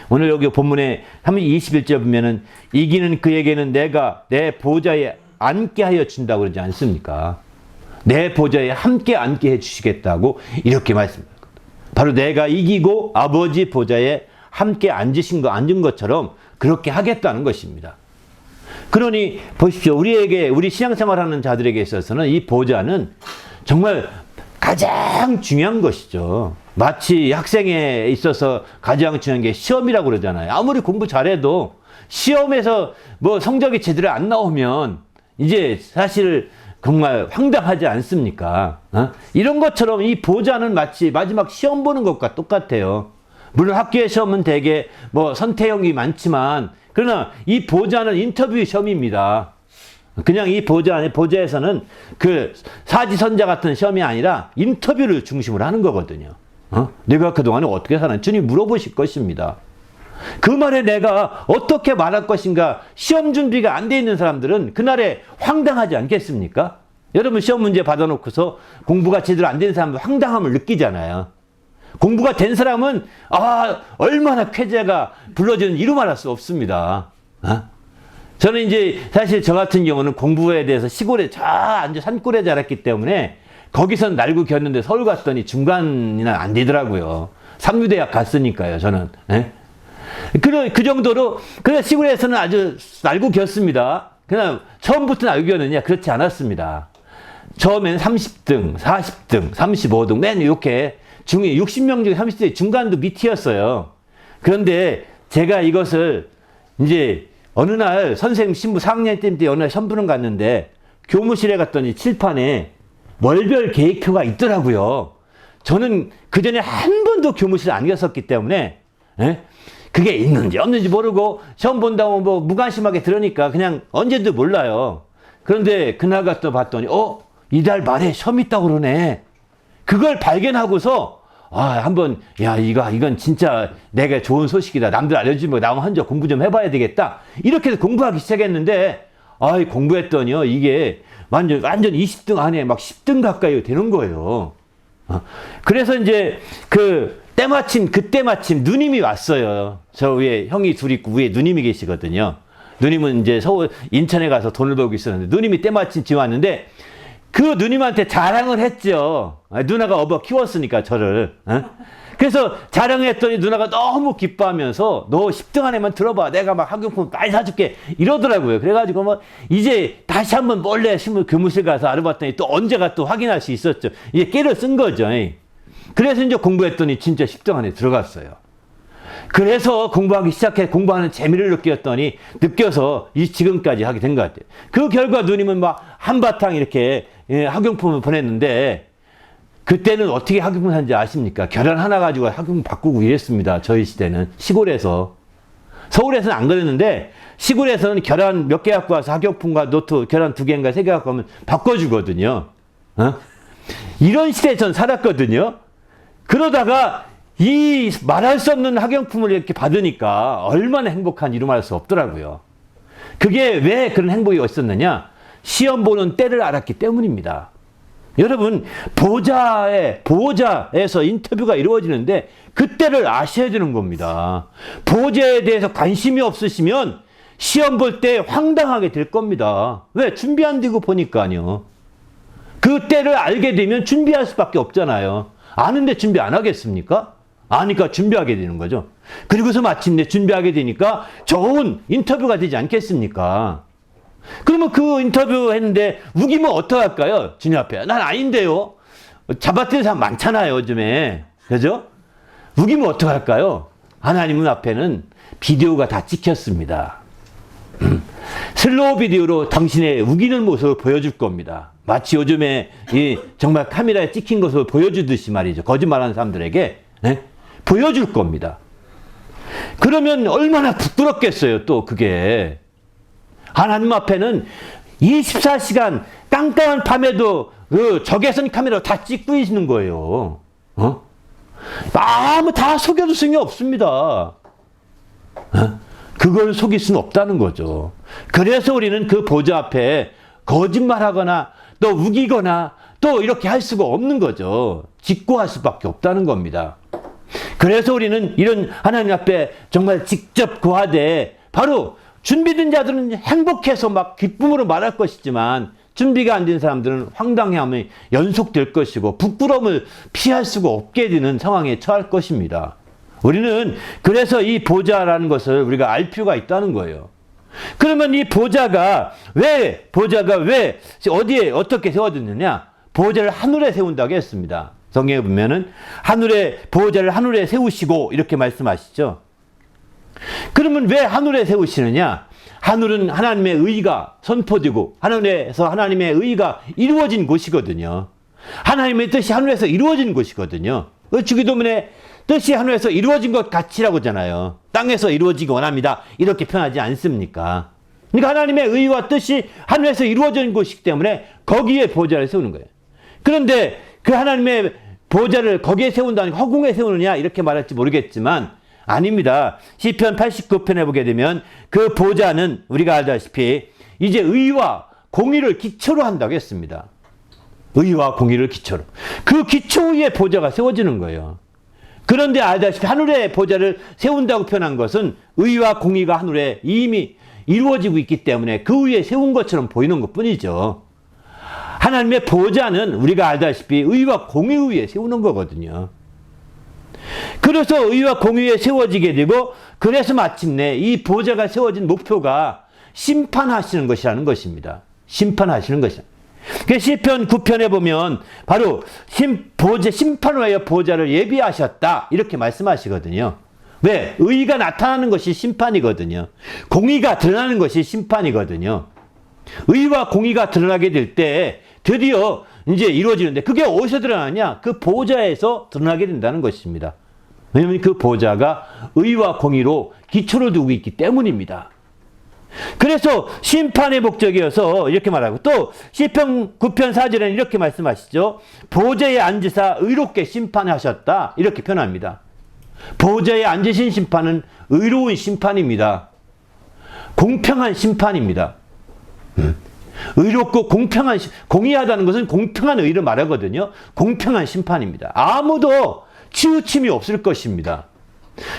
오늘 여기 본문에 21절 보면은 이기는 그에게는 내가 내 보좌에 앉게 하여 준다고 그러지 않습니까? 내 보좌에 함께 앉게 해 주시겠다고 이렇게 말씀합니다. 바로 내가 이기고 아버지 보좌에 함께 앉은 것처럼 그렇게 하겠다는 것입니다. 그러니 보십시오. 우리 신앙생활하는 자들에게 있어서는 이 보좌는 정말 가장 중요한 것이죠. 마치 학생에 있어서 가장 중요한 게 시험이라고 그러잖아요. 아무리 공부 잘해도 시험에서 뭐 성적이 제대로 안 나오면 이제 사실 정말 황당하지 않습니까? 이런 것처럼 이 보좌는 마치 마지막 시험 보는 것과 똑같아요. 물론 학교의 시험은 대개 뭐 선택형이 많지만 그러나 이 보좌는 인터뷰 시험입니다. 그냥 이 보좌에서는 그 사지선자 같은 시험이 아니라 인터뷰를 중심으로 하는 거거든요. 내가 그동안에 어떻게 살았는지 주님 물어보실 것입니다. 그 말에 내가 어떻게 말할 것인가 시험 준비가 안 돼 있는 사람들은 그날에 황당하지 않겠습니까? 여러분 시험 문제 받아놓고서 공부가 제대로 안 된 사람은 황당함을 느끼잖아요. 공부가 된 사람은 얼마나 쾌재가 불러지는 이루 말할 수 없습니다. 저는 이제 사실 저 같은 경우는 공부에 대해서 시골에 완전 산골에 자랐기 때문에 거기선 날고 겼는데 서울 갔더니 중간이나 안 되더라고요. 상류대학 갔으니까요, 저는. 그 정도로, 그냥 시골에서는 아주 날고 겼습니다. 그냥 처음부터 날고 겼느냐? 그렇지 않았습니다. 처음에는 30등, 40등, 35등, 맨 이렇게 60명 중에 30등 중간도 밑이었어요. 그런데 제가 이것을 이제 어느 날 선생님 신부 4학년 때 어느 날 시험 보는 갔는데 교무실에 갔더니 칠판에 월별 계획표가 있더라고요. 저는 그 전에 한 번도 교무실에 안 갔었기 때문에 그게 있는지 없는지 모르고 시험 본다고 뭐 무관심하게 들으니까 그냥 언제도 몰라요. 그런데 그날 갔다 봤더니 이달 말에 시험 있다고 그러네. 그걸 발견하고서 한번 이건 진짜 내가 좋은 소식이다. 남들 알려주면 나 혼자 공부 좀 해봐야 되겠다. 이렇게 해서 공부하기 시작했는데 공부했더니요 이게 완전 20등 안에 막 10등 가까이 되는 거예요. 그래서 이제 그때 마침 누님이 왔어요. 저 위에 형이 둘 있고 위에 누님이 계시거든요. 누님은 이제 서울 인천에 가서 돈을 벌고 있었는데 누님이 때마침 집 왔는데 그 누님한테 자랑을 했죠. 누나가 업어 키웠으니까 저를. 그래서 자랑했더니 누나가 너무 기뻐하면서 너 10등 안에만 들어봐. 내가 막 학용품 많이 사줄게. 이러더라고요. 그래가지고 뭐 이제 다시 한번 몰래 교무실 가서 알아봤더니 또 언제가 또 확인할 수 있었죠. 이게 깨를 쓴 거죠. 그래서 이제 공부했더니 진짜 10등 안에 들어갔어요. 그래서 공부하는 재미를 느껴서 지금까지 하게 된 것 같아요. 그 결과 누님은 막 한바탕 이렇게 학용품을 보냈는데 그때는 어떻게 학용품 샀는지 아십니까? 계란 하나 가지고 학용품 바꾸고 이랬습니다. 저희 시대는 시골에서. 서울에서는 안 그랬는데 시골에서는 계란 몇 개 갖고 와서 학용품과 노트 계란 2개인가 3개 갖고 오면 바꿔주거든요. 이런 시대에 전 살았거든요. 그러다가 이 말할 수 없는 학용품을 이렇게 받으니까 얼마나 행복한지 이루 말할 수 없더라고요. 그게 왜 그런 행복이 있었느냐? 시험 보는 때를 알았기 때문입니다. 여러분, 보호자에서 인터뷰가 이루어지는데 그때를 아셔야 되는 겁니다. 보호자에 대해서 관심이 없으시면 시험 볼 때 황당하게 될 겁니다. 왜? 준비 안 되고 보니까요. 그 때를 알게 되면 준비할 수밖에 없잖아요. 아는데 준비 안 하겠습니까? 아니까 준비하게 되는 거죠. 그리고서 마침내 준비하게 되니까 좋은 인터뷰가 되지 않겠습니까? 그러면 그 인터뷰 했는데 우기면 어떡할까요? 주님 앞에. 난 아닌데요. 잡아뜨린 사람 많잖아요, 요즘에. 그죠? 우기면 어떡할까요? 하나님 앞에는 비디오가 다 찍혔습니다. 슬로우 비디오로 당신의 우기는 모습을 보여줄 겁니다. 마치 요즘에 정말 카메라에 찍힌 것을 보여주듯이 말이죠. 거짓말하는 사람들에게 보여줄 겁니다. 그러면 얼마나 부끄럽겠어요, 또 그게. 하나님 앞에는 24시간 깜깜한 밤에도 그 적외선 카메라로 다 찍고 계시는 거예요. 다 속여도 소용이 없습니다. 그걸 속일 수는 없다는 거죠. 그래서 우리는 그 보좌 앞에 거짓말하거나 또 우기거나 또 이렇게 할 수가 없는 거죠. 직고할 수밖에 없다는 겁니다. 그래서 우리는 이런 하나님 앞에 정말 직접 구하되 바로 준비된 자들은 행복해서 막 기쁨으로 말할 것이지만 준비가 안 된 사람들은 황당해함이 연속될 것이고 부끄러움을 피할 수가 없게 되는 상황에 처할 것입니다. 우리는 그래서 이 보좌라는 것을 우리가 알 필요가 있다는 거예요. 그러면 이 보좌가 왜 어디에 어떻게 세워졌느냐? 보좌를 하늘에 세운다고 했습니다. 성경에 보면은 보좌를 하늘에 세우시고 이렇게 말씀하시죠. 그러면 왜 하늘에 세우시느냐? 하늘은 하나님의 의가 선포되고 하늘에서 하나님의 의가 이루어진 곳이거든요. 하나님의 뜻이 하늘에서 이루어진 곳이거든요. 주기도문에 뜻이 하늘에서 이루어진 것 같이라고 하잖아요. 땅에서 이루어지기 원합니다. 이렇게 표현하지 않습니까? 그러니까 하나님의 의와 뜻이 하늘에서 이루어진 곳이기 때문에 거기에 보좌를 세우는 거예요. 그런데 그 하나님의 보좌를 거기에 세운다는 허공에 세우느냐 이렇게 말할지 모르겠지만 아닙니다. 시편 89편에 보게 되면 그 보좌는 우리가 알다시피 이제 의와 공의를 기초로 한다고 했습니다. 의와 공의를 기초로. 그 기초 위에 보좌가 세워지는 거예요. 그런데 알다시피 하늘에 보좌를 세운다고 표현한 것은 의와 공의가 하늘에 이미 이루어지고 있기 때문에 그 위에 세운 것처럼 보이는 것뿐이죠. 하나님의 보좌는 우리가 알다시피 의와 공의 위에 세우는 거거든요. 그래서 의와 공의에 세워지게 되고 그래서 마침내 이 보좌가 세워진 목표가 심판하시는 것이라는 것입니다. 심판하시는 것이다. 시편 9편에 보면 바로 심판을 위하여 보좌를 예비하셨다 이렇게 말씀하시거든요. 왜? 의가 나타나는 것이 심판이거든요. 공의가 드러나는 것이 심판이거든요. 의와 공의가 드러나게 될 때 드디어 이제 이루어지는데 그게 어디서 드러나냐? 그 보좌에서 드러나게 된다는 것입니다. 왜냐하면 그 보좌가 의와 공의로 기초를 두고 있기 때문입니다. 그래서 심판의 목적이어서 이렇게 말하고 또 시편 9편 4절에는 이렇게 말씀하시죠. 보좌에 앉으사 의롭게 심판하셨다 이렇게 표현합니다. 보좌에 앉으신 심판은 의로운 심판입니다. 공평한 심판입니다. 의롭고 공의하다는 것은 공평한 의를 말하거든요. 공평한 심판입니다. 아무도 치우침이 없을 것입니다.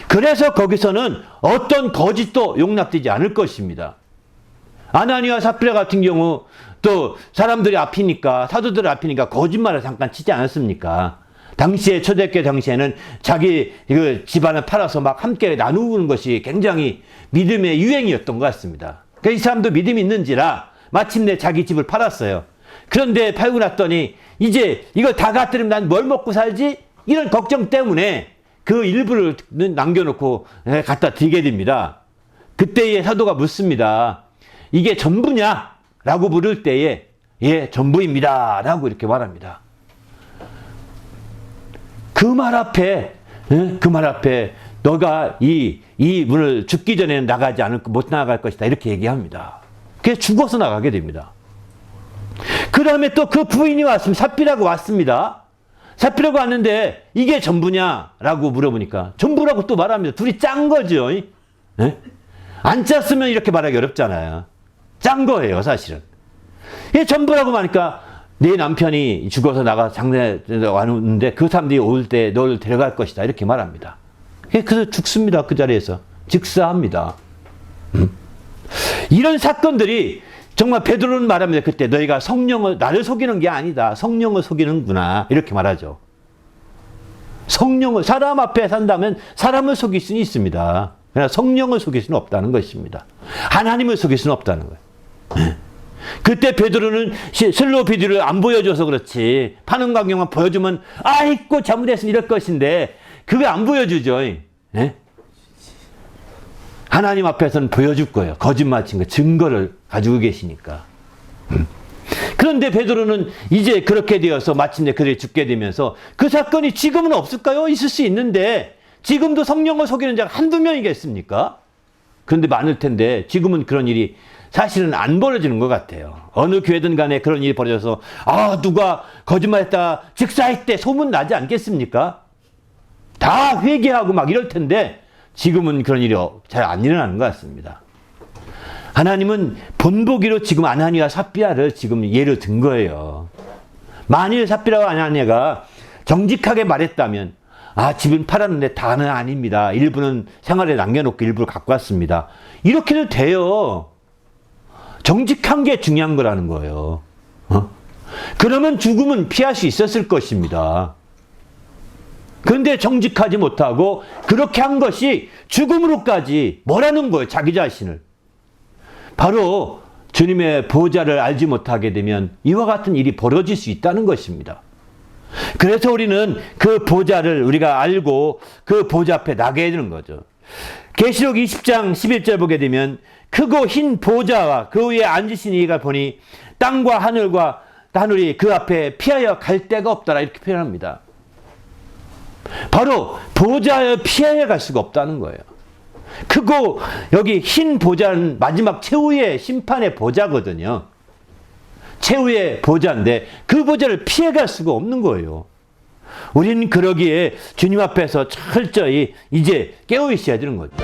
그래서 거기서는 어떤 거짓도 용납되지 않을 것입니다. 아나니와 삽비라 같은 경우 또 사람들이 앞이니까 사도들 앞이니까 거짓말을 잠깐 치지 않았습니까? 당시에 초대교회 당시에는 자기 집안을 팔아서 막 함께 나누는 것이 굉장히 믿음의 유행이었던 것 같습니다. 그러니까 이 사람도 믿음이 있는지라 마침내 자기 집을 팔았어요. 그런데 팔고 났더니 이제 이거 다 갖들으면 난 뭘 먹고 살지? 이런 걱정 때문에 그 일부를 남겨놓고 갖다 드리게 됩니다. 그때의 사도가 묻습니다. 이게 전부냐? 라고 물을 때에 예, 전부입니다. 라고 이렇게 말합니다. 그 말 앞에 너가 이 문을 죽기 전에는 못 나갈 것이다. 이렇게 얘기합니다. 그래서 죽어서 나가게 됩니다. 그 다음에 또 그 부인이 왔습니다. 삽비라고 왔습니다. 삽비라고 왔는데 이게 전부냐? 라고 물어보니까 전부라고 또 말합니다. 둘이 짠 거죠. 네? 안 짰으면 이렇게 말하기 어렵잖아요. 짠 거예요, 사실은. 이게 전부라고 하니까 네 남편이 죽어서 나가 장례에 왔는데 그 사람들이 올 때 너를 데려갈 것이다. 이렇게 말합니다. 그래서 죽습니다. 그 자리에서. 즉사합니다. 이런 사건들이 정말 베드로는 말합니다. 그때 너희가 나를 속이는 게 아니다. 성령을 속이는구나. 이렇게 말하죠. 사람 앞에 산다면 사람을 속일 수는 있습니다. 그러나 성령을 속일 수는 없다는 것입니다. 하나님을 속일 수는 없다는 거예요. 그때 베드로는 슬로 비디오를 안 보여줘서 그렇지 파는 광경만 보여주면 아이고 잘못했으면 이럴 것인데 그게 안 보여주죠. 예? 하나님 앞에서는 보여줄 거예요. 거짓말 친 거 증거를 가지고 계시니까. 그런데 베드로는 이제 그렇게 되어서 마침내 그들이 죽게 되면서 그 사건이 지금은 없을까요? 있을 수 있는데 지금도 성령을 속이는 자가 한두 명이겠습니까? 그런데 많을 텐데 지금은 그런 일이 사실은 안 벌어지는 것 같아요. 어느 교회든 간에 그런 일이 벌어져서 누가 거짓말했다 즉사했대 소문 나지 않겠습니까? 다 회개하고 막 이럴 텐데 지금은 그런 일이 잘 안 일어나는 것 같습니다. 하나님은 본보기로 지금 아나니와 삽비라를 지금 예를 든 거예요. 만일 삽비라와 아나니아가 정직하게 말했다면 집은 팔았는데 다는 아닙니다. 일부는 생활에 남겨놓고 일부를 갖고 왔습니다. 이렇게도 돼요. 정직한 게 중요한 거라는 거예요. 그러면 죽음은 피할 수 있었을 것입니다. 그런데 정직하지 못하고 그렇게 한 것이 죽음으로까지 뭐라는 거예요, 자기 자신을. 바로 주님의 보좌를 알지 못하게 되면 이와 같은 일이 벌어질 수 있다는 것입니다. 그래서 우리는 그 보좌를 우리가 알고 그 보좌 앞에 나가야 되는 거죠. 계시록 20장 11절 보게 되면 크고 흰 보좌와 그 위에 앉으신 이가 보니 땅과 하늘이 그 앞에 피하여 갈 데가 없더라, 이렇게 표현합니다. 바로 보좌에 피하여 갈 수가 없다는 거예요. 크고 여기 흰 보좌는 마지막 최후의 심판의 보좌거든요. 최후의 보좌인데 그 보좌를 피해갈 수가 없는 거예요. 우리는 그러기에 주님 앞에서 철저히 이제 깨어 있어야 되는 거죠.